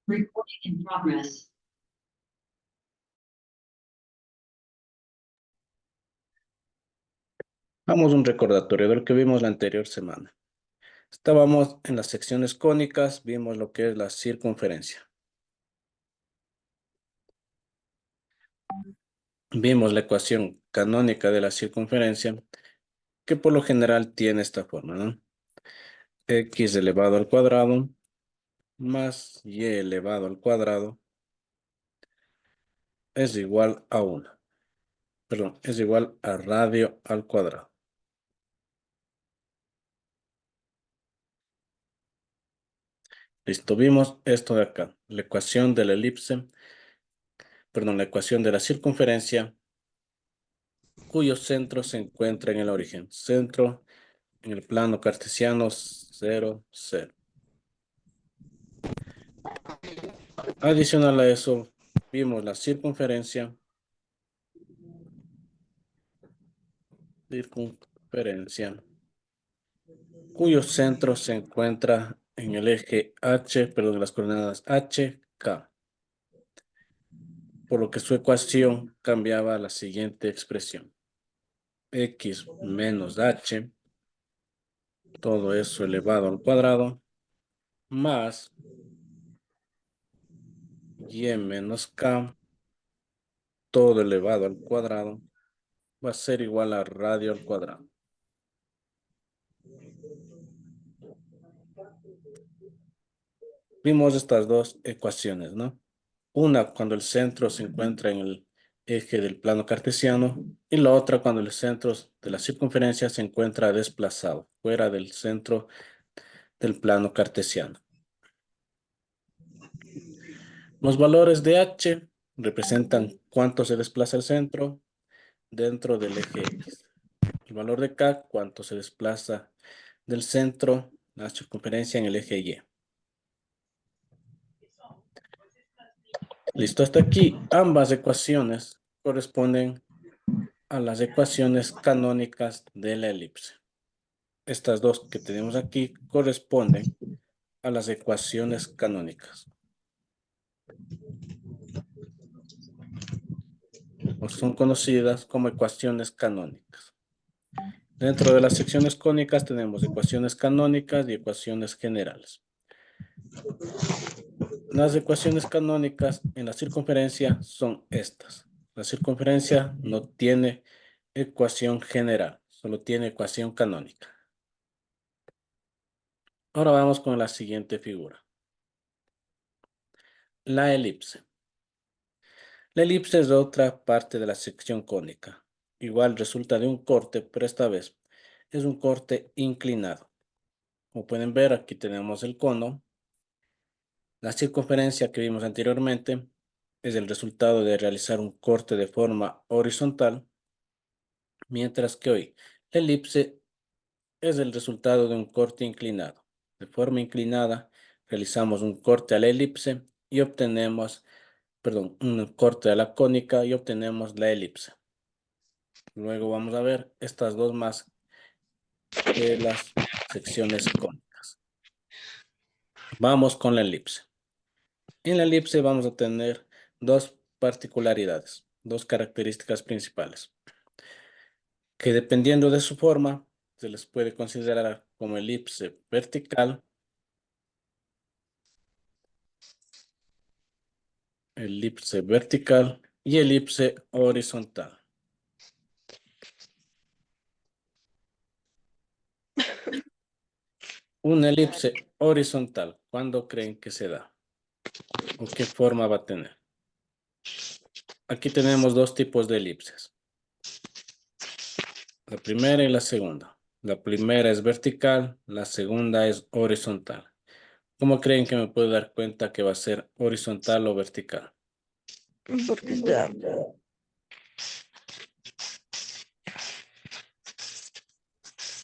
Recording in progress. Vamos a un recordatorio de lo que vimos la anterior semana. Estábamos en las secciones cónicas, vimos lo que es la circunferencia. Vimos la ecuación canónica de la circunferencia, que por lo general tiene esta forma, ¿no? X elevado al cuadrado más Y elevado al cuadrado es igual a 1. Perdón, es igual a radio al cuadrado. Listo, vimos esto de acá. La ecuación de la elipse, perdón, la ecuación de la circunferencia cuyo centro se encuentra en el origen. Centro en el plano cartesiano 0, 0. Adicional a eso, vimos la circunferencia cuyo centro se encuentra en el eje H, perdón, las coordenadas H, K. Por lo que su ecuación cambiaba a la siguiente expresión. X menos H, todo eso elevado al cuadrado, más Y menos K, todo elevado al cuadrado, va a ser igual a radio al cuadrado. Vimos estas dos ecuaciones, ¿no? Una cuando el centro se encuentra en el eje del plano cartesiano y la otra cuando el centro de la circunferencia se encuentra desplazado, fuera del centro del plano cartesiano. Los valores de H representan cuánto se desplaza el centro dentro del eje X. El valor de K, cuánto se desplaza del centro, la circunferencia en el eje Y. Listo, hasta aquí ambas ecuaciones corresponden a las ecuaciones canónicas de la elipse. Estas dos que tenemos aquí corresponden a las ecuaciones canónicas. O son conocidas como ecuaciones canónicas. Dentro de las secciones cónicas tenemos ecuaciones canónicas y ecuaciones generales. Las ecuaciones canónicas en la circunferencia son estas. La circunferencia no tiene ecuación general, solo tiene ecuación canónica. Ahora vamos con la siguiente figura. La elipse. La elipse es otra parte de la sección cónica. Igual resulta de un corte, pero esta vez es un corte inclinado. Como pueden ver, aquí tenemos el cono. La circunferencia que vimos anteriormente es el resultado de realizar un corte de forma horizontal, mientras que hoy la elipse es el resultado de un corte inclinado. De forma inclinada, realizamos un corte a la elipse y obtenemos, perdón, un corte a la cónica y obtenemos la elipse. Luego vamos a ver estas dos más de las secciones cónicas. Vamos con la elipse. En la elipse vamos a tener dos particularidades, dos características principales, que dependiendo de su forma, se les puede considerar como elipse vertical, y elipse horizontal. Una elipse horizontal, ¿cuándo creen que se da? ¿O qué forma va a tener? Aquí tenemos dos tipos de elipses. La primera y la segunda. La primera es vertical, la segunda es horizontal. ¿Cómo creen que me puedo dar cuenta que va a ser horizontal o vertical?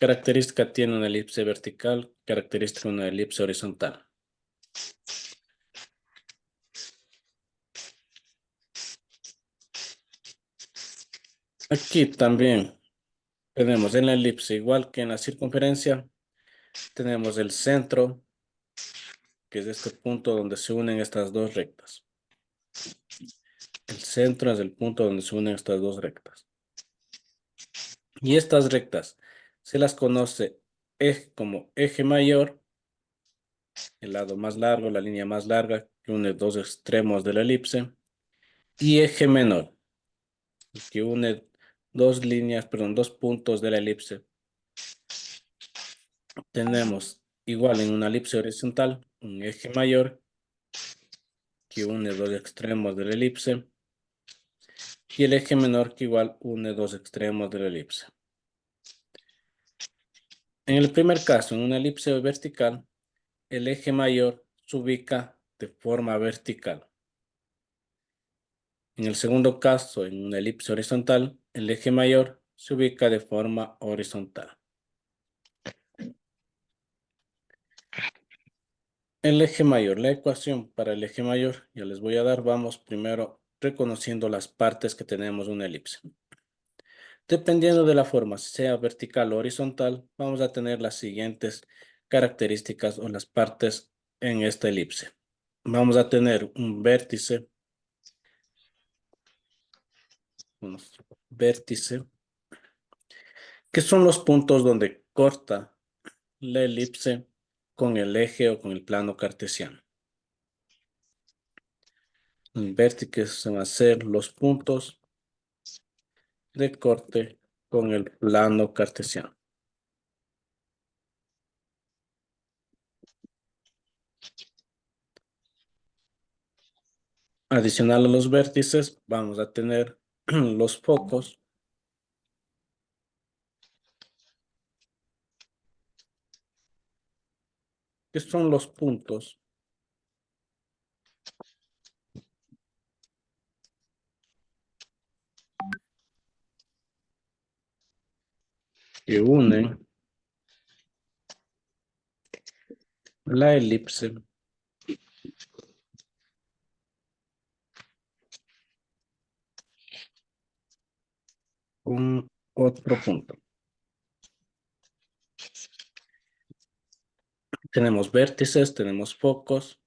Característica tiene una elipse vertical, característica una elipse horizontal. Aquí también tenemos en la elipse, igual que en la circunferencia, tenemos el centro que es este punto donde se unen estas dos rectas. El centro es el punto donde se unen estas dos rectas. Y estas rectas se las conoce como eje mayor, el lado más largo, la línea más larga que une dos extremos de la elipse, y eje menor, que une dos puntos de la elipse. Tenemos igual en una elipse horizontal un eje mayor que une dos extremos de la elipse y el eje menor que igual une dos extremos de la elipse. En el primer caso, en una elipse vertical, el eje mayor se ubica de forma vertical. En el segundo caso, en una elipse horizontal, el eje mayor se ubica de forma horizontal. El eje mayor, la ecuación para el eje mayor, ya les voy a dar, vamos primero reconociendo las partes que tenemos de una elipse. Dependiendo de la forma, sea vertical o horizontal, vamos a tener las siguientes características o las partes en esta elipse. Vamos a tener un vértice, que son los puntos donde corta la elipse con el eje o con el plano cartesiano. El vértice van a ser los puntos de corte con el plano cartesiano. Adicional a los vértices, vamos a tener los focos, que son los puntos que unen la elipse con otro punto. Tenemos vértices, tenemos focos.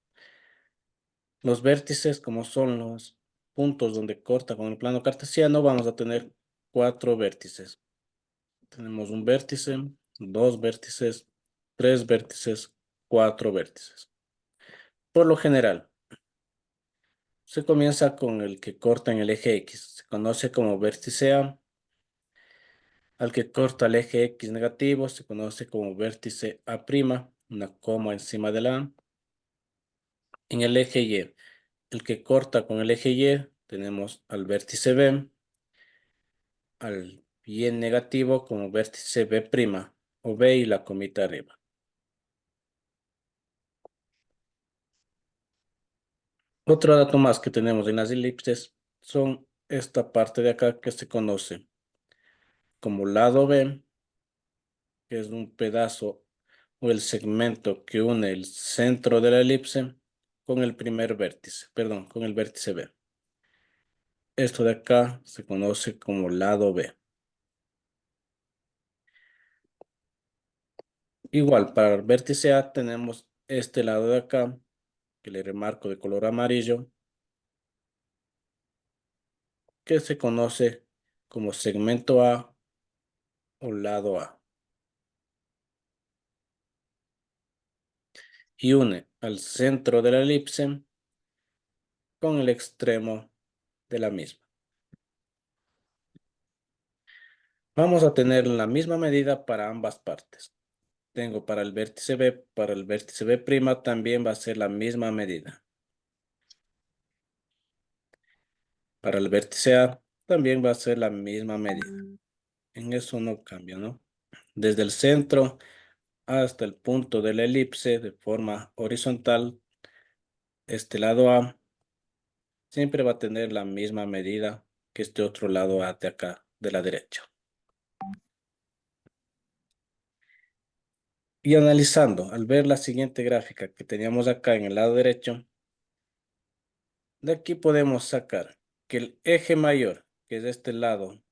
Los vértices, como son los puntos donde corta con el plano cartesiano, vamos a tener 4 vértices. Tenemos un vértice, 2 vértices, 3 vértices, 4 vértices. Por lo general, se comienza con el que corta en el eje X. Se conoce como vértice A. Al que corta el eje X negativo se conoce como vértice A', una coma encima de la A. En el eje Y, el que corta con el eje Y, tenemos al vértice B, al Y negativo como vértice B' o B y la comita arriba. Otro dato más que tenemos en las elipses son esta parte de acá que se conoce como lado B, que es un pedazo o el segmento que une el centro de la elipse con el primer vértice, perdón, con el vértice B. Esto de acá se conoce como lado B. Igual, para el vértice A tenemos este lado de acá, que le remarco de color amarillo, que se conoce como segmento A o lado A. Y une al centro de la elipse con el extremo de la misma. Vamos a tener la misma medida para ambas partes. Tengo para el vértice B' también va a ser la misma medida. Para el vértice A también va a ser la misma medida. En eso no cambia, ¿no? Desde el centro hasta el punto de la elipse de forma horizontal, este lado A siempre va a tener la misma medida que este otro lado A de acá, de la derecha. Y analizando, al ver la siguiente gráfica que teníamos acá en el lado derecho, de aquí podemos sacar que el eje mayor, que es este lado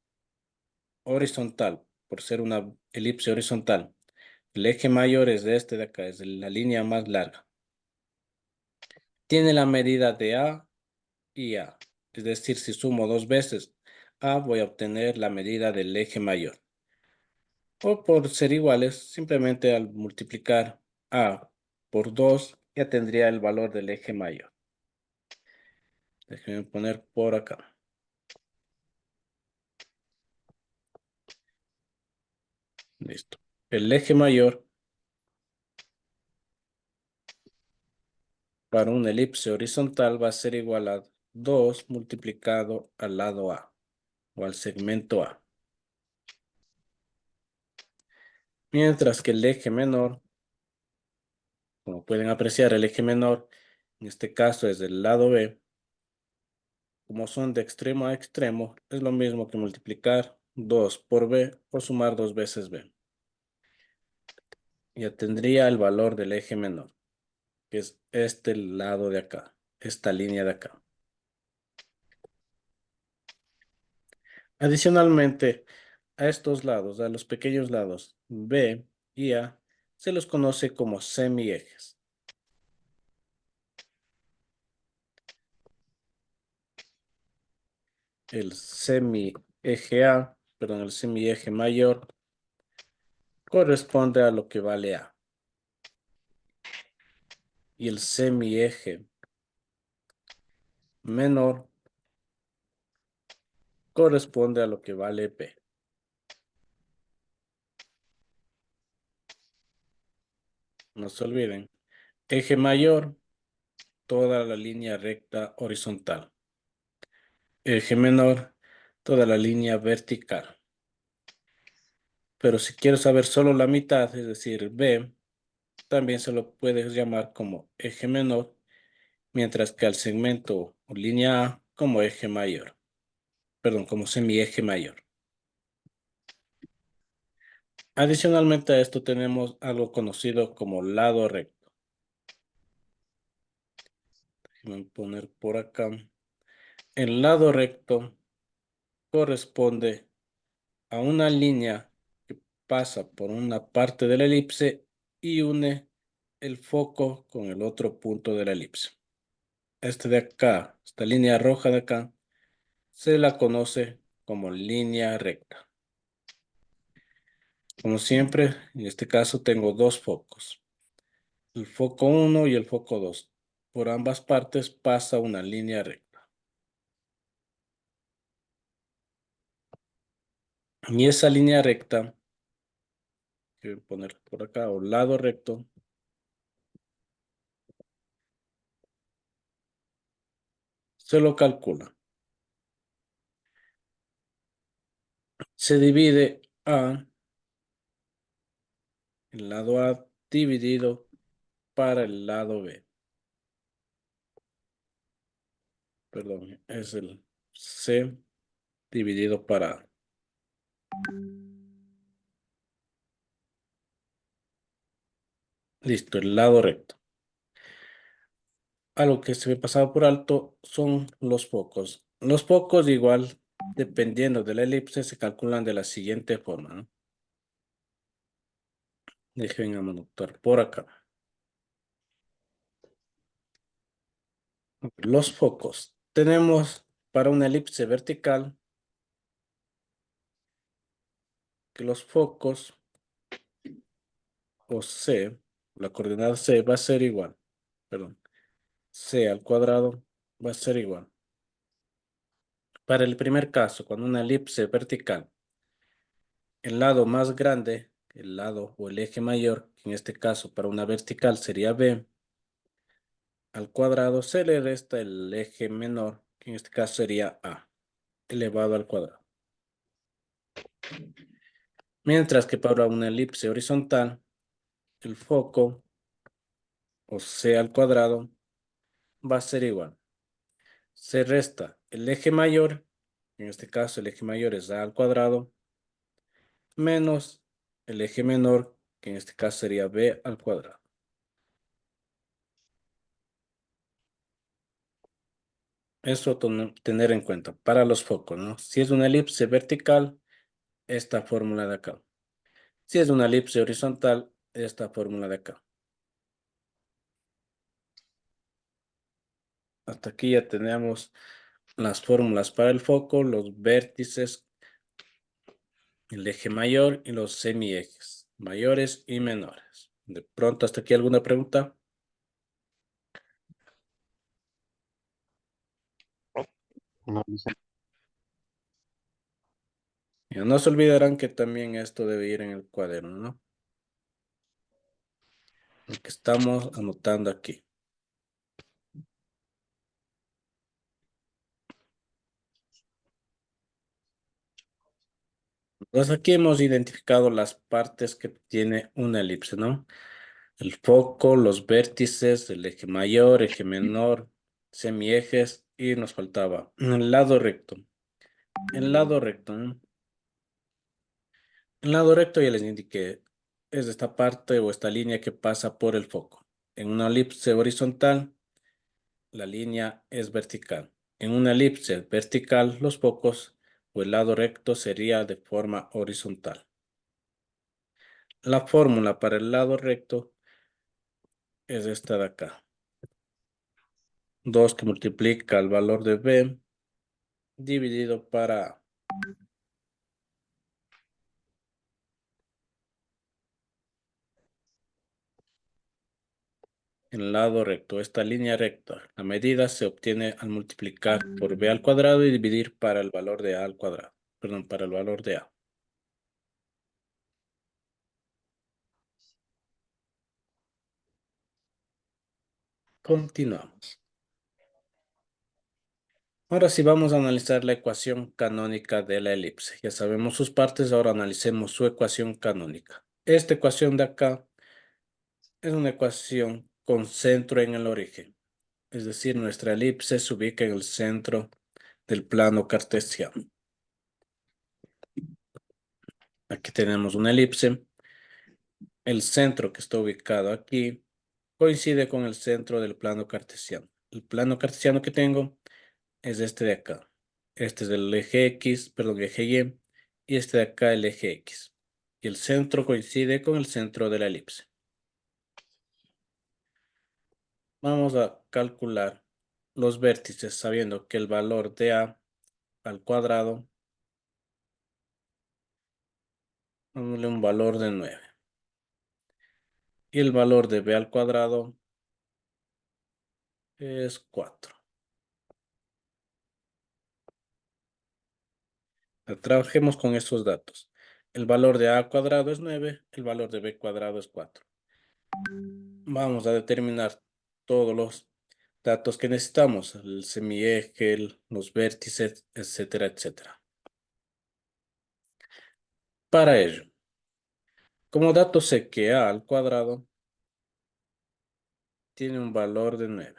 horizontal, por ser una elipse horizontal, el eje mayor es de este de acá, es la línea más larga. tiene la medida de A y A. Es decir, si sumo dos veces A, voy a obtener la medida del eje mayor. O por ser iguales, simplemente al multiplicar A por 2, ya tendría el valor del eje mayor. Déjenme poner por acá. Listo. El eje mayor para una elipse horizontal va a ser igual a 2 multiplicado al lado A o al segmento A. Mientras que el eje menor, como pueden apreciar, el eje menor, en este caso es del lado B, como son de extremo a extremo, es lo mismo que multiplicar 2 por B o sumar dos veces B. Ya tendría el valor del eje menor, que es este lado de acá, esta línea de acá. Adicionalmente, a estos lados, a los pequeños lados B y A, se los conoce como semiejes. El semieje A, perdón, el semieje mayor corresponde a lo que vale A. Y el semieje menor corresponde a lo que vale B. No se olviden. Eje mayor, toda la línea recta horizontal. Eje menor, toda la línea vertical. Pero si quiero saber solo la mitad, es decir, B, también se lo puedes llamar como eje menor, mientras que al segmento o línea A como eje mayor. Perdón, como semieje mayor. Adicionalmente a esto tenemos algo conocido como lado recto. Déjenme poner por acá. El lado recto corresponde a una línea que pasa por una parte de la elipse y une el foco con el otro punto de la elipse. Este de acá, esta línea roja de acá, se la conoce como línea recta. Como siempre, en este caso tengo dos focos, el foco 1 y el foco 2. Por ambas partes pasa una línea recta. Y esa línea recta, que voy a poner por acá, o lado recto, se lo calcula. Se divide a, el lado A dividido para el lado B. Perdón, es el C dividido para A. Listo, el lado recto. Algo que se me pasaba por alto son los focos. Los focos igual, dependiendo de la elipse, se calculan de la siguiente forma, ¿no? Dejen anotar por acá. Los focos. Tenemos para una elipse vertical que los focos o C, la coordenada C va a ser igual, perdón, C al cuadrado va a ser igual. Para el primer caso, con una elipse vertical, el lado más grande, el lado o el eje mayor, que en este caso para una vertical sería B, al cuadrado se le resta el eje menor, que en este caso sería A, elevado al cuadrado. Mientras que para una elipse horizontal, el foco o C al cuadrado va a ser igual. Se resta el eje mayor, en este caso el eje mayor es A al cuadrado, menos el eje menor, que en este caso sería B al cuadrado. Eso tener en cuenta para los focos, ¿no? Si es una elipse vertical, esta fórmula de acá. Si es una elipse horizontal, esta fórmula de acá. Hasta aquí ya tenemos las fórmulas para el foco, los vértices, el eje mayor y los semiejes, mayores y menores. De pronto, hasta aquí alguna pregunta. No, dice, Ya no se olvidarán que también esto debe ir en el cuaderno, ¿no? Lo que estamos anotando aquí. Pues aquí hemos identificado las partes que tiene una elipse, ¿no? El foco, los vértices, el eje mayor, eje menor, semiejes y nos faltaba el lado recto. El lado recto, ¿no? El lado recto ya les indiqué, es esta parte o esta línea que pasa por el foco. En una elipse horizontal, la línea es vertical. En una elipse vertical, los focos o el lado recto sería de forma horizontal. La fórmula para el lado recto es esta de acá. 2 que multiplica el valor de B dividido para A. El lado recto, esta línea recta. La medida se obtiene al multiplicar por B al cuadrado y dividir para el valor de A al cuadrado. Perdón, para el valor de A. Continuamos. Ahora sí vamos a analizar la ecuación canónica de la elipse. Ya sabemos sus partes, ahora analicemos su ecuación canónica. Esta ecuación de acá es una ecuación con centro en el origen. Es decir, nuestra elipse se ubica en el centro del plano cartesiano. Aquí tenemos una elipse. El centro que está ubicado aquí coincide con el centro del plano cartesiano. El plano cartesiano que tengo es este de acá. Este es el eje X, perdón, eje y este de acá el eje X. Y el centro coincide con el centro de la elipse. Vamos a calcular los vértices sabiendo que el valor de A al cuadrado, dándole un valor de 9. Y el valor de B al cuadrado es 4. Trabajemos con estos datos. El valor de A al cuadrado es 9, el valor de B cuadrado es 4. Vamos a determinar todos los datos que necesitamos, el semieje, los vértices, etcétera, etcétera. Para ello, como dato sé que A al cuadrado tiene un valor de 9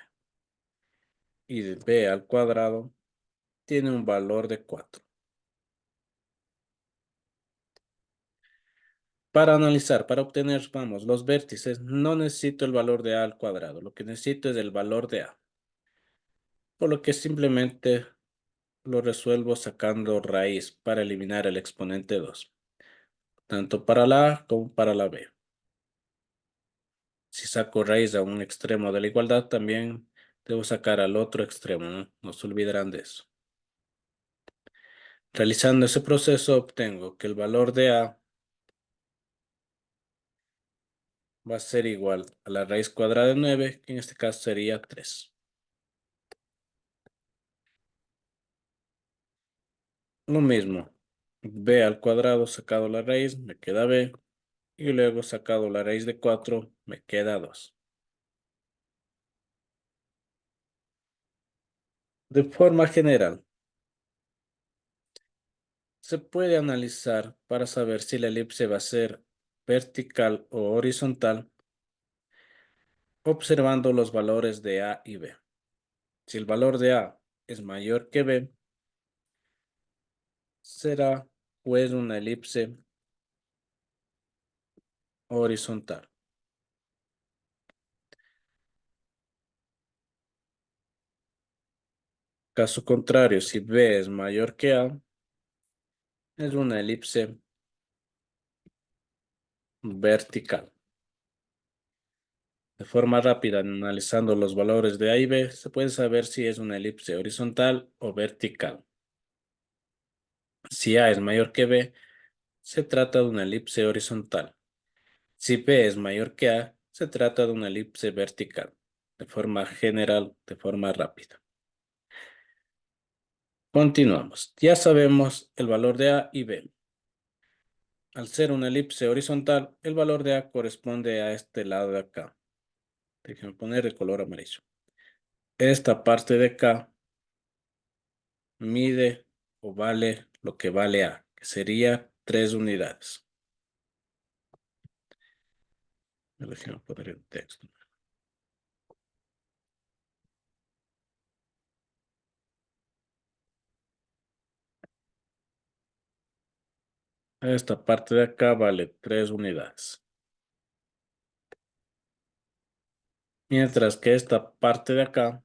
y de B al cuadrado tiene un valor de 4. Para analizar, para obtener, vamos, los vértices, no necesito el valor de A al cuadrado. Lo que necesito es el valor de A. Por lo que simplemente lo resuelvo sacando raíz para eliminar el exponente 2. Tanto para la A como para la B. Si saco raíz a un extremo de la igualdad, también debo sacar al otro extremo, ¿no? No se olvidarán de eso. Realizando ese proceso, obtengo que el valor de A va a ser igual a la raíz cuadrada de 9, que en este caso sería 3. Lo mismo, B al cuadrado sacado la raíz, me queda B, y luego sacado la raíz de 4, me queda 2. De forma general, se puede analizar para saber si la elipse va a ser vertical o horizontal observando los valores de A y B. Si el valor de A es mayor que B, será pues una elipse horizontal. Caso contrario, si B es mayor que A, es una elipse vertical. De forma rápida, analizando los valores de A y B, se puede saber si es una elipse horizontal o vertical. Si A es mayor que B, se trata de una elipse horizontal. Si B es mayor que A, se trata de una elipse vertical. De forma general, de forma rápida. Continuamos. Ya sabemos el valor de A y B. Al ser una elipse horizontal, el valor de A corresponde a este lado de acá. Déjenme poner el color amarillo. Esta parte de acá mide o vale lo que vale A, que sería 3 unidades. Déjenme poner el texto. Esta parte de acá vale 3 unidades. Mientras que esta parte de acá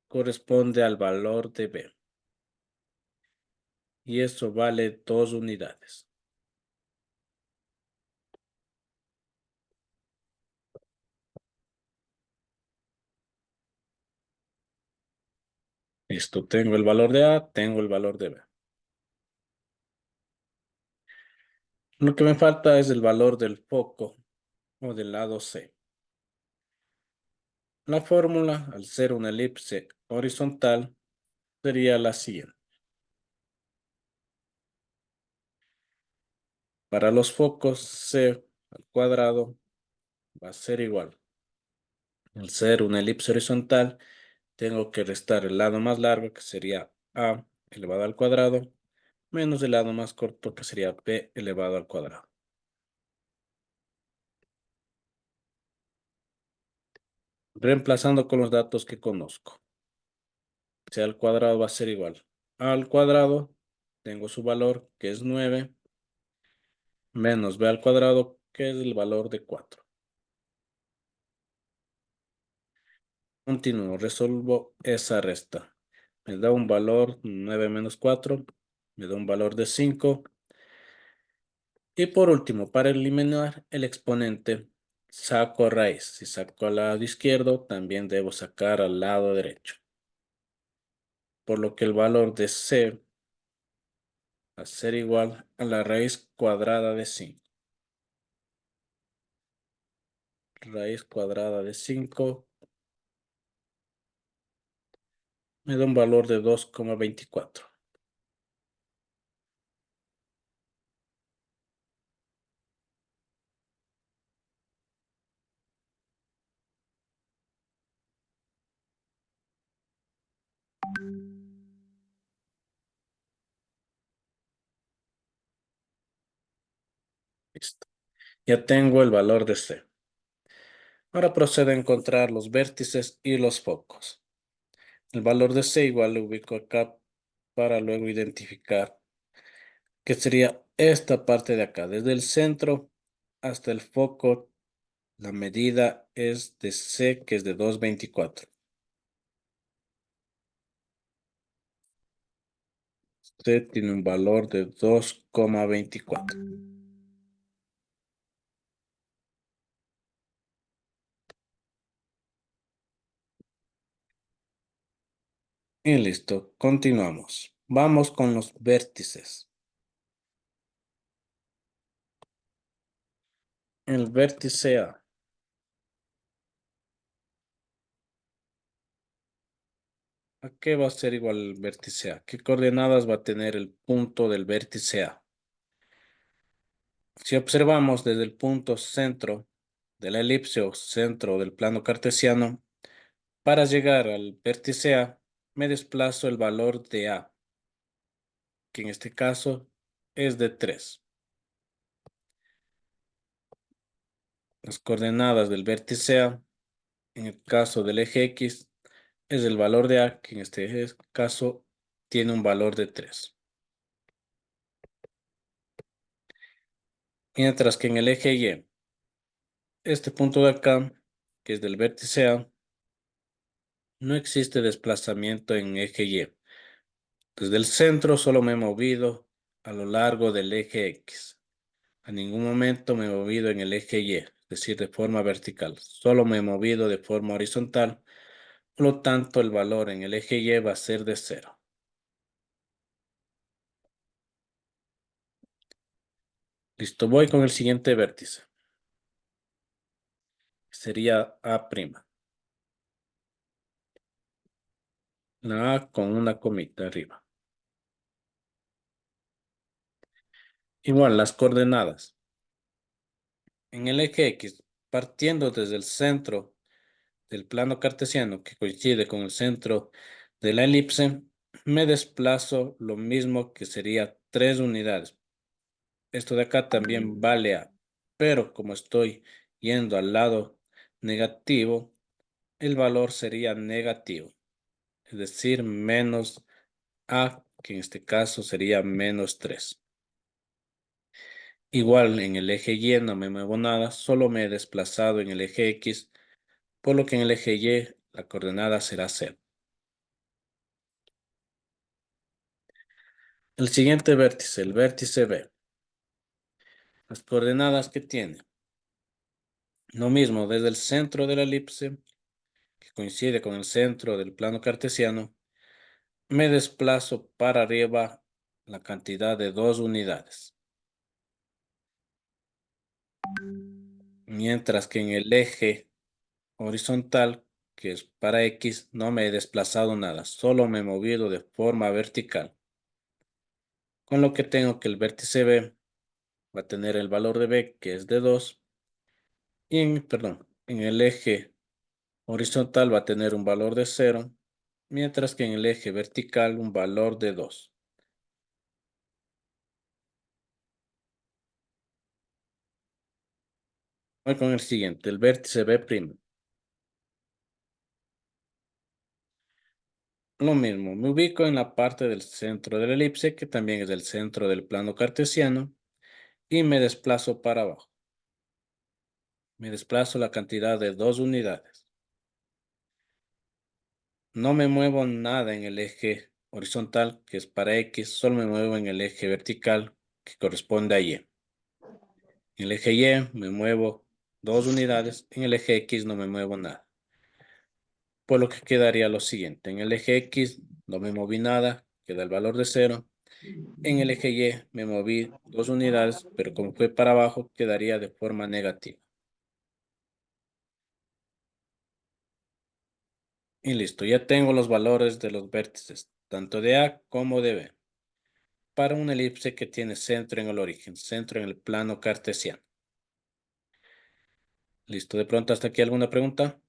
corresponde al valor de B. Y eso vale 2 unidades. Listo, tengo el valor de A, tengo el valor de B. Lo que me falta es el valor del foco o del lado C. La fórmula, al ser una elipse horizontal, sería la siguiente. Para los focos, C al cuadrado va a ser igual. Al ser una elipse horizontal, tengo que restar el lado más largo, que sería A elevado al cuadrado, menos el lado más corto, que sería B elevado al cuadrado. Reemplazando con los datos que conozco. C al cuadrado va a ser igual. A al cuadrado, tengo su valor, que es 9, menos B al cuadrado, que es el valor de 4. Continúo, resuelvo esa resta. Me da un valor 9 menos 4, me da un valor de 5. Y por último, para eliminar el exponente, saco raíz. Si saco al lado izquierdo, también debo sacar al lado derecho. Por lo que el valor de C va a ser igual a la raíz cuadrada de 5. Raíz cuadrada de 5 me da un valor de 2,24. Listo. Ya tengo el valor de C. Ahora procedo a encontrar los vértices y los focos. El valor de C igual lo ubico acá para luego identificar que sería esta parte de acá. Desde el centro hasta el foco, la medida es de C, que es de 2,24. C tiene un valor de 2,24. Y listo, continuamos. Vamos con los vértices. El vértice A. ¿A qué va a ser igual el vértice A? ¿Qué coordenadas va a tener el punto del vértice A? Si observamos desde el punto centro de la elipse o centro del plano cartesiano, para llegar al vértice A, me desplazo el valor de A, que en este caso es de 3. Las coordenadas del vértice A, en el caso del eje X, es el valor de A, que en este caso tiene un valor de 3. Mientras que en el eje Y, este punto de acá, que es del vértice A, no existe desplazamiento en eje Y. Desde el centro solo me he movido a lo largo del eje X. A ningún momento me he movido en el eje Y, es decir, de forma vertical. Solo me he movido de forma horizontal. Por lo tanto, el valor en el eje Y va a ser de 0. Listo, voy con el siguiente vértice. Sería A'. La A con una comita arriba. Igual, las coordenadas. En el eje X, partiendo desde el centro del plano cartesiano que coincide con el centro de la elipse, me desplazo lo mismo que sería 3 unidades. Esto de acá también vale A, pero como estoy yendo al lado negativo, el valor sería negativo, es decir, menos A, que en este caso sería menos 3. Igual en el eje Y no me muevo nada, solo me he desplazado en el eje X, por lo que en el eje Y la coordenada será 0. El siguiente vértice, el vértice B. Las coordenadas que tiene. Lo mismo, desde el centro de la elipse, que coincide con el centro del plano cartesiano, me desplazo para arriba la cantidad de 2 unidades. Mientras que en el eje horizontal, que es para X, no me he desplazado nada, solo me he movido de forma vertical. Con lo que tengo que el vértice B va a tener el valor de B, que es de 2, y en el eje horizontal va a tener un valor de 0, mientras que en el eje vertical un valor de 2. Voy con el siguiente, el vértice B'. Lo mismo, me ubico en la parte del centro de la elipse, que también es el centro del plano cartesiano, y me desplazo para abajo. Me desplazo la cantidad de 2 unidades. No me muevo nada en el eje horizontal, que es para X, solo me muevo en el eje vertical, que corresponde a Y. En el eje Y me muevo 2 unidades, en el eje X no me muevo nada. Por lo que quedaría lo siguiente, en el eje X no me moví nada, queda el valor de 0. En el eje Y me moví 2 unidades, pero como fue para abajo, quedaría de forma negativa. Y listo, ya tengo los valores de los vértices, tanto de A como de B, para una elipse que tiene centro en el origen, centro en el plano cartesiano. Listo, de pronto hasta aquí alguna pregunta.